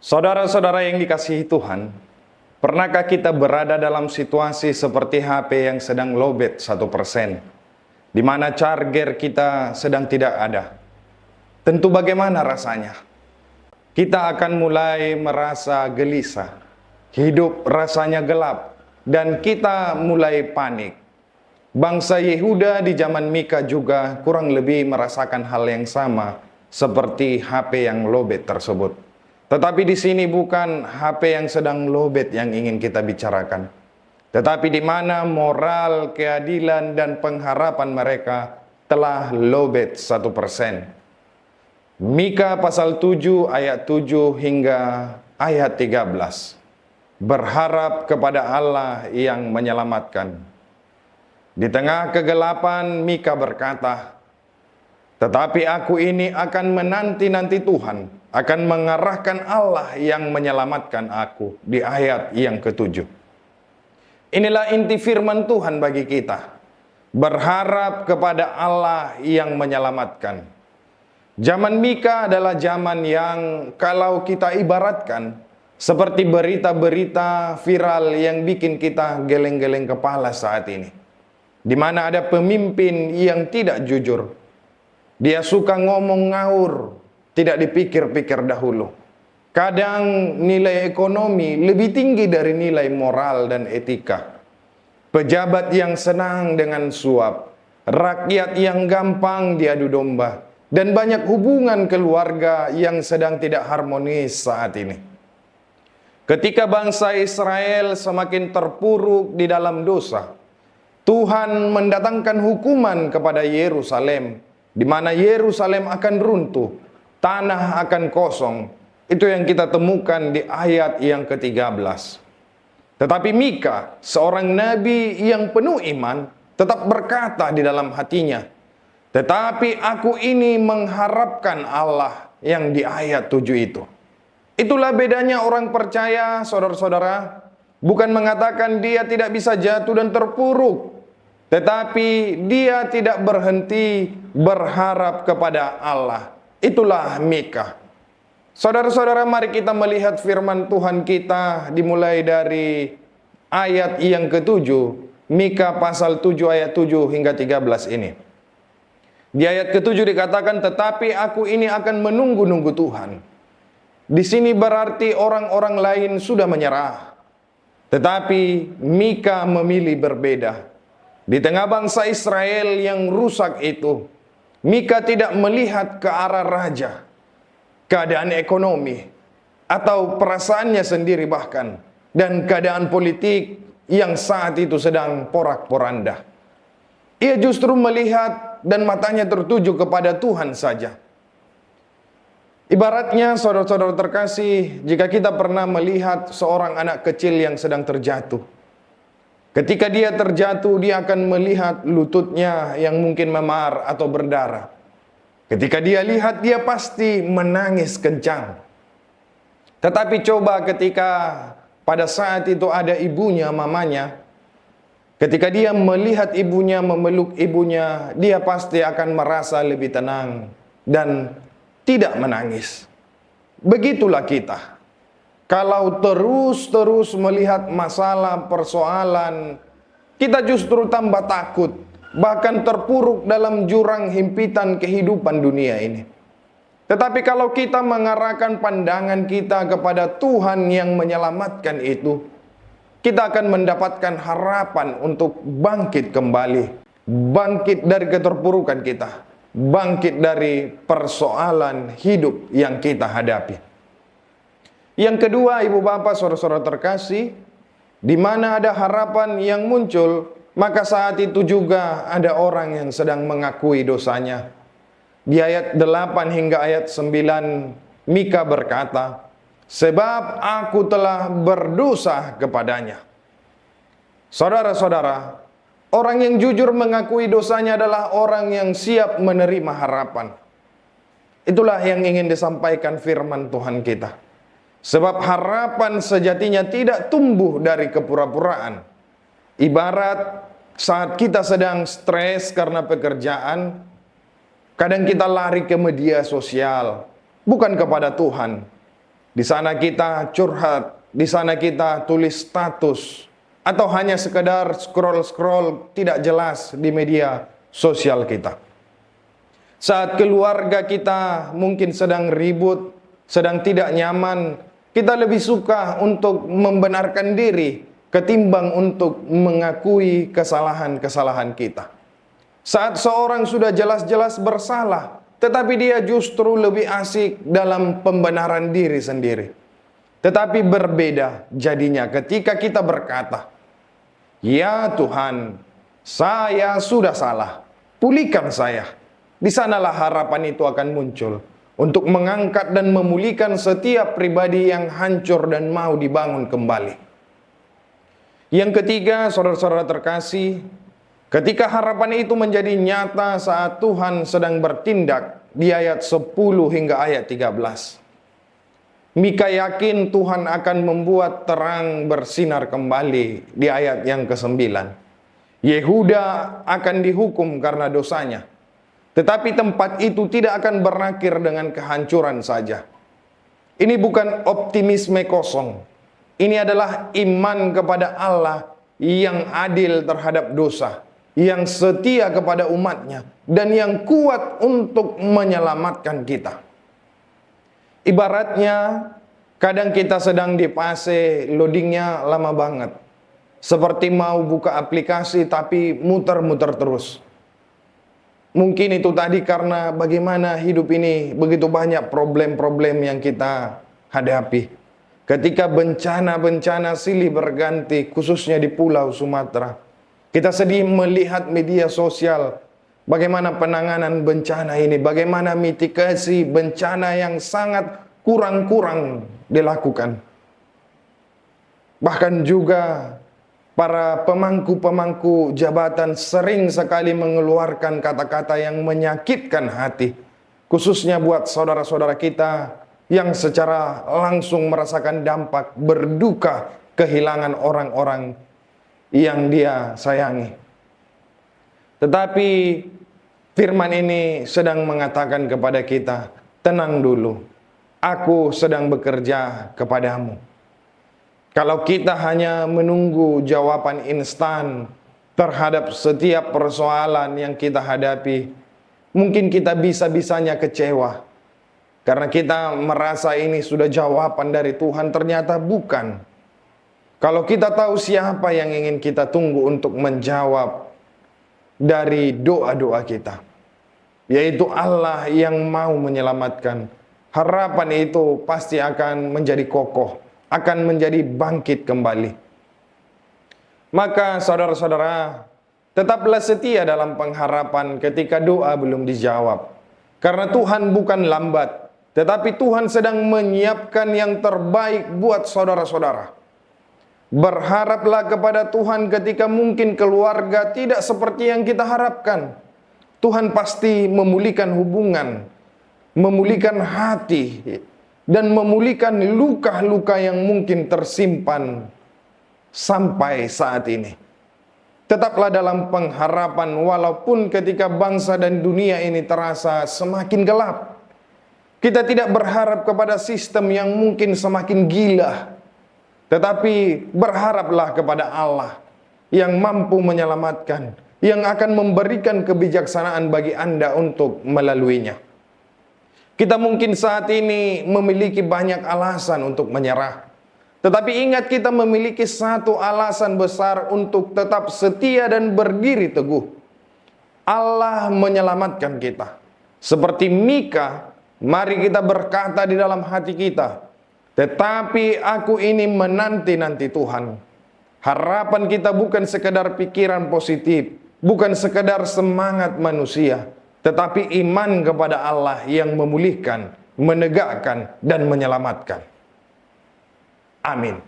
Saudara-saudara yang dikasihi Tuhan, pernahkah kita berada dalam situasi seperti HP yang sedang lowbat 1%, di mana charger kita sedang tidak ada? Tentu bagaimana rasanya? Kita akan mulai merasa gelisah, hidup rasanya gelap, dan kita mulai panik. Bangsa Yehuda di zaman Mika juga kurang lebih merasakan hal yang sama seperti HP yang lowbat tersebut. Tetapi di sini bukan HP yang sedang lowbat yang ingin kita bicarakan, tetapi di mana moral, keadilan, dan pengharapan mereka telah lowbat 1%. Mika pasal 7 ayat 7 hingga ayat 13. Berharap kepada Allah yang menyelamatkan. Di tengah kegelapan Mika berkata, "Tetapi aku ini akan menanti-nanti Tuhan, akan mengarahkan Allah yang menyelamatkan aku." Di ayat yang ke-7. Inilah inti firman Tuhan bagi kita. Berharap kepada Allah yang menyelamatkan. Zaman Mika adalah zaman yang kalau kita ibaratkan seperti berita-berita viral yang bikin kita geleng-geleng kepala saat ini. Di mana ada pemimpin yang tidak jujur. Dia suka ngomong ngawur, tidak dipikir-pikir dahulu. Kadang nilai ekonomi lebih tinggi dari nilai moral dan etika. Pejabat yang senang dengan suap, rakyat yang gampang diadu domba, dan banyak hubungan keluarga yang sedang tidak harmonis saat ini. Ketika bangsa Israel semakin terpuruk di dalam dosa, Tuhan mendatangkan hukuman kepada Yerusalem, di mana Yerusalem akan runtuh, tanah akan kosong. Itu yang kita temukan di ayat yang ke-13. Tetapi Mika, seorang nabi yang penuh iman, tetap berkata di dalam hatinya, "Tetapi aku ini mengharapkan Allah," yang di ayat 7 itu. Itulah bedanya orang percaya, saudara-saudara. Bukan mengatakan dia tidak bisa jatuh dan terpuruk, tetapi dia tidak berhenti berharap kepada Allah. Itulah Mika. Saudara-saudara, mari kita melihat firman Tuhan kita dimulai dari ayat yang ke-7. Mika pasal 7 ayat 7 hingga 13 ini. Di ayat ke-7 dikatakan, "Tetapi aku ini akan menunggu-nunggu Tuhan." Di sini berarti orang-orang lain sudah menyerah. Tetapi Mika memilih berbeda. Di tengah bangsa Israel yang rusak itu, Mika tidak melihat ke arah raja, keadaan ekonomi, atau perasaannya sendiri bahkan, dan keadaan politik yang saat itu sedang porak-poranda. Ia justru melihat dan matanya tertuju kepada Tuhan saja. Ibaratnya, saudara-saudara terkasih, jika kita pernah melihat seorang anak kecil yang sedang terjatuh. Ketika dia terjatuh, dia akan melihat lututnya yang mungkin memar atau berdarah. Ketika dia lihat, dia pasti menangis kencang. Tetapi coba ketika pada saat itu ada ibunya, mamanya, ketika dia melihat ibunya, memeluk ibunya, dia pasti akan merasa lebih tenang dan tidak menangis. Begitulah kita. Kalau terus-terus melihat masalah, persoalan, kita justru tambah takut, bahkan terpuruk dalam jurang himpitan kehidupan dunia ini. Tetapi kalau kita mengarahkan pandangan kita kepada Tuhan yang menyelamatkan itu, kita akan mendapatkan harapan untuk bangkit kembali, bangkit dari keterpurukan kita, bangkit dari persoalan hidup yang kita hadapi. Yang kedua, ibu bapak, saudara-saudara terkasih, di mana ada harapan yang muncul, maka saat itu juga ada orang yang sedang mengakui dosanya. Di ayat 8 hingga ayat 9, Mika berkata, "Sebab aku telah berdosa kepadanya." Saudara-saudara, orang yang jujur mengakui dosanya adalah orang yang siap menerima harapan. Itulah yang ingin disampaikan firman Tuhan kita. Sebab harapan sejatinya tidak tumbuh dari kepura-puraan. Ibarat saat kita sedang stres karena pekerjaan, kadang kita lari ke media sosial, bukan kepada Tuhan. Di sana kita curhat, di sana kita tulis status, atau hanya sekedar scroll-scroll tidak jelas di media sosial kita. Saat keluarga kita mungkin sedang ribut, sedang tidak nyaman, kita lebih suka untuk membenarkan diri ketimbang untuk mengakui kesalahan-kesalahan kita. Saat seorang sudah jelas-jelas bersalah, tetapi dia justru lebih asik dalam pembenaran diri sendiri. Tetapi berbeda jadinya ketika kita berkata, "Ya Tuhan, saya sudah salah, pulihkan saya." Di sanalah harapan itu akan muncul untuk mengangkat dan memulihkan setiap pribadi yang hancur dan mau dibangun kembali. Yang ketiga, saudara-saudara terkasih, ketika harapan itu menjadi nyata saat Tuhan sedang bertindak di ayat 10 hingga ayat 13. Mika yakin Tuhan akan membuat terang bersinar kembali di ayat yang ke-9. Yehuda akan dihukum karena dosanya. Tetapi tempat itu tidak akan berakhir dengan kehancuran saja. Ini bukan optimisme kosong. Ini adalah iman kepada Allah yang adil terhadap dosa, yang setia kepada umatnya, dan yang kuat untuk menyelamatkan kita. Ibaratnya, kadang kita sedang di fase loadingnya lama banget. Seperti mau buka aplikasi tapi muter-muter terus. Mungkin itu tadi karena bagaimana hidup ini begitu banyak problem-problem yang kita hadapi. Ketika bencana-bencana silih berganti, khususnya di Pulau Sumatera. Kita sedih melihat media sosial, bagaimana penanganan bencana ini, bagaimana mitigasi bencana yang sangat kurang-kurang dilakukan. Bahkan juga para pemangku-pemangku jabatan sering sekali mengeluarkan kata-kata yang menyakitkan hati. Khususnya buat saudara-saudara kita yang secara langsung merasakan dampak berduka kehilangan orang-orang yang dia sayangi. Tetapi firman ini sedang mengatakan kepada kita, tenang dulu, aku sedang bekerja kepadamu. Kalau kita hanya menunggu jawaban instan terhadap setiap persoalan yang kita hadapi, mungkin kita bisa-bisanya kecewa. Karena kita merasa ini sudah jawaban dari Tuhan, ternyata bukan. Kalau kita tahu siapa yang ingin kita tunggu untuk menjawab dari doa-doa kita, yaitu Allah yang mau menyelamatkan, harapan itu pasti akan menjadi kokoh, akan menjadi bangkit kembali. Maka saudara-saudara, tetaplah setia dalam pengharapan ketika doa belum dijawab. Karena Tuhan bukan lambat, tetapi Tuhan sedang menyiapkan yang terbaik buat saudara-saudara. Berharaplah kepada Tuhan ketika mungkin keluarga tidak seperti yang kita harapkan. Tuhan pasti memulihkan hubungan, memulihkan hati, dan memulihkan luka-luka yang mungkin tersimpan sampai saat ini. Tetaplah dalam pengharapan walaupun ketika bangsa dan dunia ini terasa semakin gelap. Kita tidak berharap kepada sistem yang mungkin semakin gila. Tetapi berharaplah kepada Allah yang mampu menyelamatkan, yang akan memberikan kebijaksanaan bagi Anda untuk melaluinya. Kita mungkin saat ini memiliki banyak alasan untuk menyerah. Tetapi ingat, kita memiliki satu alasan besar untuk tetap setia dan berdiri teguh. Allah menyelamatkan kita. Seperti Mika, mari kita berkata di dalam hati kita, tetapi aku ini menanti-nanti Tuhan. Harapan kita bukan sekedar pikiran positif, bukan sekedar semangat manusia, tetapi iman kepada Allah yang memulihkan, menegakkan, dan menyelamatkan. Amin.